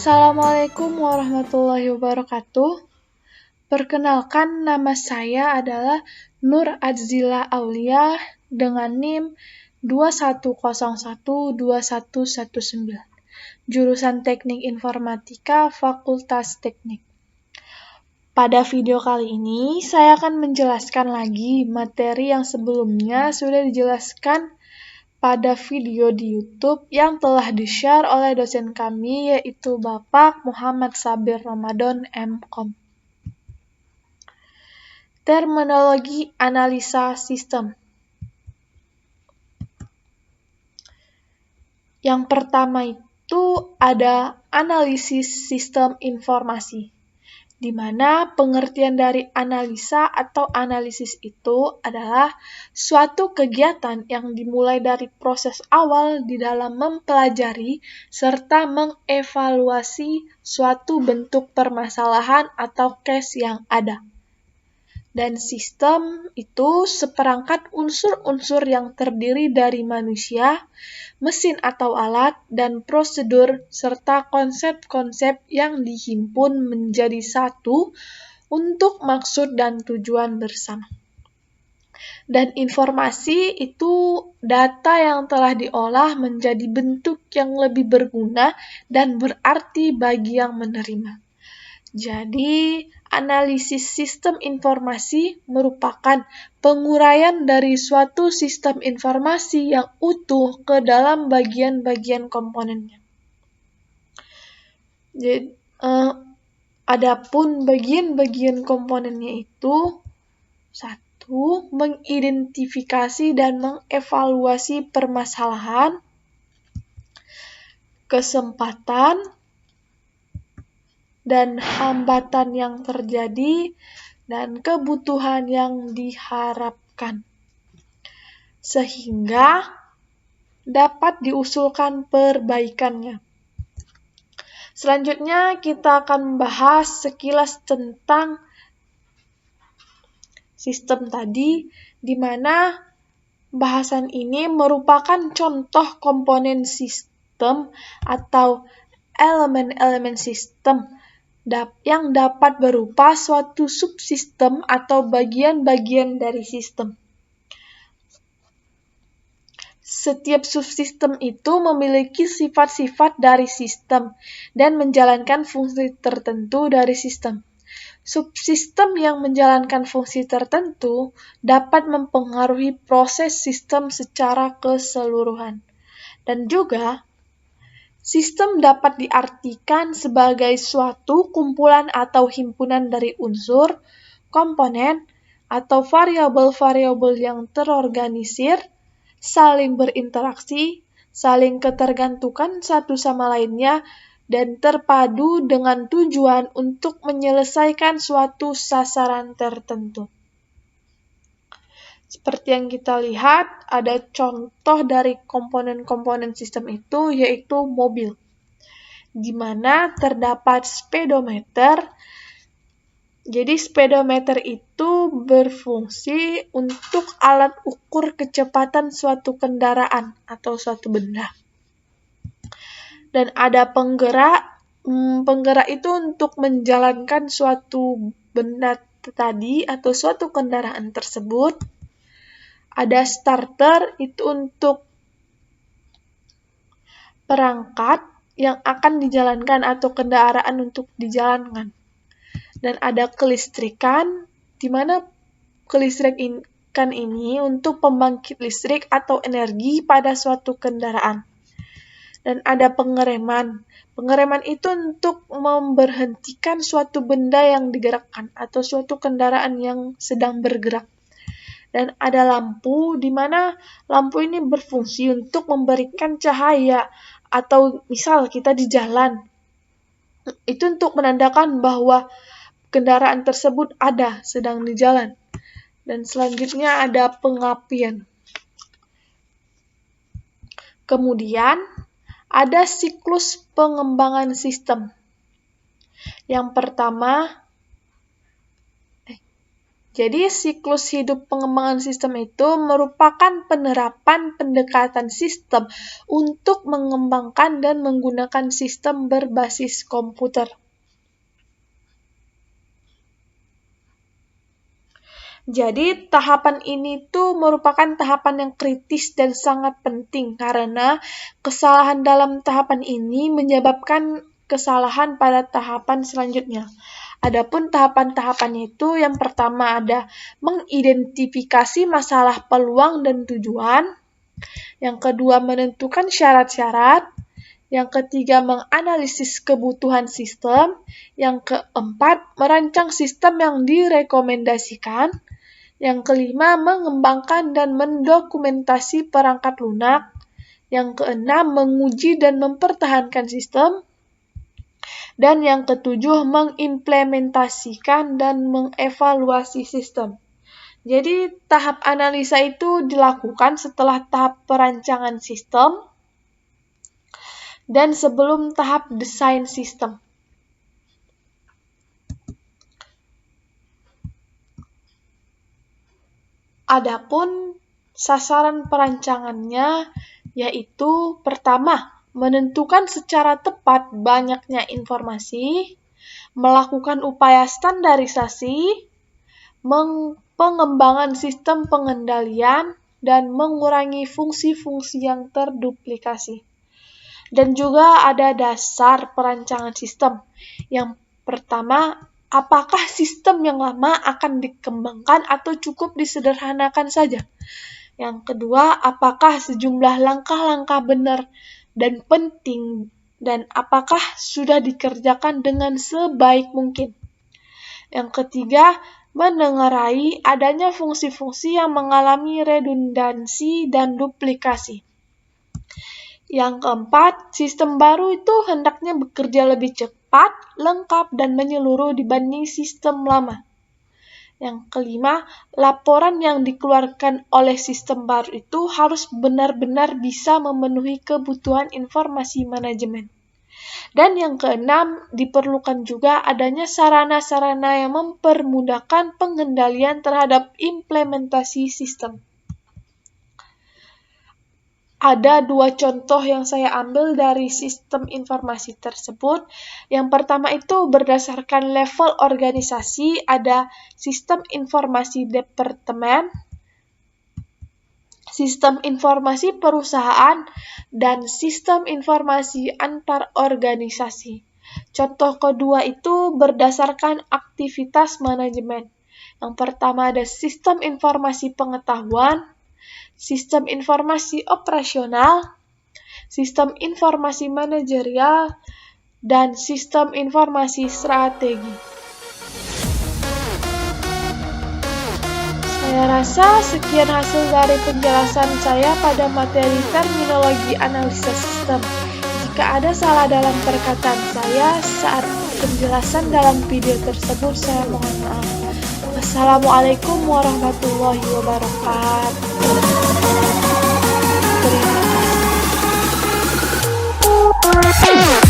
Assalamualaikum warahmatullahi wabarakatuh. Perkenalkan, nama saya adalah Nur Adzila Aulia dengan NIM 21012119, jurusan Teknik Informatika Fakultas Teknik. Pada video kali ini, saya akan menjelaskan lagi materi yang sebelumnya sudah dijelaskan pada video di YouTube yang telah di-share oleh dosen kami, yaitu Bapak Muhammad Sabir Ramadan, M.Com. Terminologi analisa sistem. Yang pertama itu ada analisis sistem informasi, di mana pengertian dari analisa atau analisis itu adalah suatu kegiatan yang dimulai dari proses awal di dalam mempelajari serta mengevaluasi suatu bentuk permasalahan atau case yang ada. Dan sistem itu seperangkat unsur-unsur yang terdiri dari manusia, mesin atau alat, dan prosedur, serta konsep-konsep yang dihimpun menjadi satu untuk maksud dan tujuan bersama. Dan informasi itu data yang telah diolah menjadi bentuk yang lebih berguna dan berarti bagi yang menerima. Jadi, analisis sistem informasi merupakan penguraian dari suatu sistem informasi yang utuh ke dalam bagian-bagian komponennya. Jadi, adapun bagian-bagian komponennya itu: 1. Mengidentifikasi dan mengevaluasi permasalahan, kesempatan, dan hambatan yang terjadi, dan kebutuhan yang diharapkan, sehingga dapat diusulkan perbaikannya. Selanjutnya kita akan membahas sekilas tentang sistem tadi, di mana bahasan ini merupakan contoh komponen sistem atau elemen-elemen sistem yang dapat berupa suatu subsistem atau bagian-bagian dari sistem. Setiap subsistem itu memiliki sifat-sifat dari sistem dan menjalankan fungsi tertentu dari sistem. Subsistem yang menjalankan fungsi tertentu dapat mempengaruhi proses sistem secara keseluruhan. Dan juga, sistem dapat diartikan sebagai suatu kumpulan atau himpunan dari unsur, komponen, atau variabel-variabel yang terorganisir, saling berinteraksi, saling ketergantungan satu sama lainnya, dan terpadu dengan tujuan untuk menyelesaikan suatu sasaran tertentu. Seperti yang kita lihat, ada contoh dari komponen-komponen sistem itu, yaitu mobil, di mana terdapat speedometer. Jadi speedometer itu berfungsi untuk alat ukur kecepatan suatu kendaraan atau suatu benda. Dan ada penggerak. Penggerak itu untuk menjalankan suatu benda tadi atau suatu kendaraan tersebut. Ada starter, itu untuk perangkat yang akan dijalankan atau kendaraan untuk dijalankan. Dan ada kelistrikan, di mana kelistrikan ini untuk pembangkit listrik atau energi pada suatu kendaraan. Dan ada pengereman. Pengereman itu untuk memberhentikan suatu benda yang digerakkan atau suatu kendaraan yang sedang bergerak. Dan ada lampu, di mana lampu ini berfungsi untuk memberikan cahaya, atau misal kita di jalan, itu untuk menandakan bahwa kendaraan tersebut ada, sedang di jalan. Dan selanjutnya ada pengapian. Kemudian, ada siklus pengembangan sistem. Yang pertama, Jadi, siklus hidup pengembangan sistem itu merupakan penerapan pendekatan sistem untuk mengembangkan dan menggunakan sistem berbasis komputer. Jadi, tahapan ini tuh merupakan tahapan yang kritis dan sangat penting karena kesalahan dalam tahapan ini menyebabkan kesalahan pada tahapan selanjutnya. Adapun tahapan-tahapannya itu yang pertama ada mengidentifikasi masalah, peluang, dan tujuan. Yang kedua menentukan syarat-syarat. Yang ketiga menganalisis kebutuhan sistem. Yang keempat merancang sistem yang direkomendasikan. Yang kelima mengembangkan dan mendokumentasi perangkat lunak. Yang keenam menguji dan mempertahankan sistem. Dan yang ketujuh, mengimplementasikan dan mengevaluasi sistem. Jadi, tahap analisa itu dilakukan setelah tahap perancangan sistem dan sebelum tahap desain sistem. Adapun sasaran perancangannya yaitu pertama, menentukan secara tepat banyaknya informasi, melakukan upaya standarisasi, pengembangan sistem pengendalian, dan mengurangi fungsi-fungsi yang terduplikasi. Dan juga ada dasar perancangan sistem. Yang pertama, apakah sistem yang lama akan dikembangkan atau cukup disederhanakan saja? Yang kedua, apakah sejumlah langkah-langkah benar dan penting dan apakah sudah dikerjakan dengan sebaik mungkin? Yang ketiga, menengarai adanya fungsi-fungsi yang mengalami redundansi dan duplikasi. Yang keempat, sistem baru itu hendaknya bekerja lebih cepat, lengkap, dan menyeluruh dibanding sistem lama. Yang kelima, laporan yang dikeluarkan oleh sistem baru itu harus benar-benar bisa memenuhi kebutuhan informasi manajemen. Dan yang keenam, diperlukan juga adanya sarana-sarana yang mempermudahkan pengendalian terhadap implementasi sistem. Ada dua contoh yang saya ambil dari sistem informasi tersebut. Yang pertama itu berdasarkan level organisasi, ada sistem informasi departemen, sistem informasi perusahaan, dan sistem informasi antar organisasi. Contoh kedua itu berdasarkan aktivitas manajemen. Yang pertama ada sistem informasi pengetahuan, sistem informasi operasional, sistem informasi manajerial, dan sistem informasi strategi. Saya rasa sekian hasil dari penjelasan saya pada materi terminologi analisa sistem. Jika ada salah dalam perkataan saya saat penjelasan dalam video tersebut, saya mohon maaf. Wassalamualaikum warahmatullahi wabarakatuh. Terima kasih.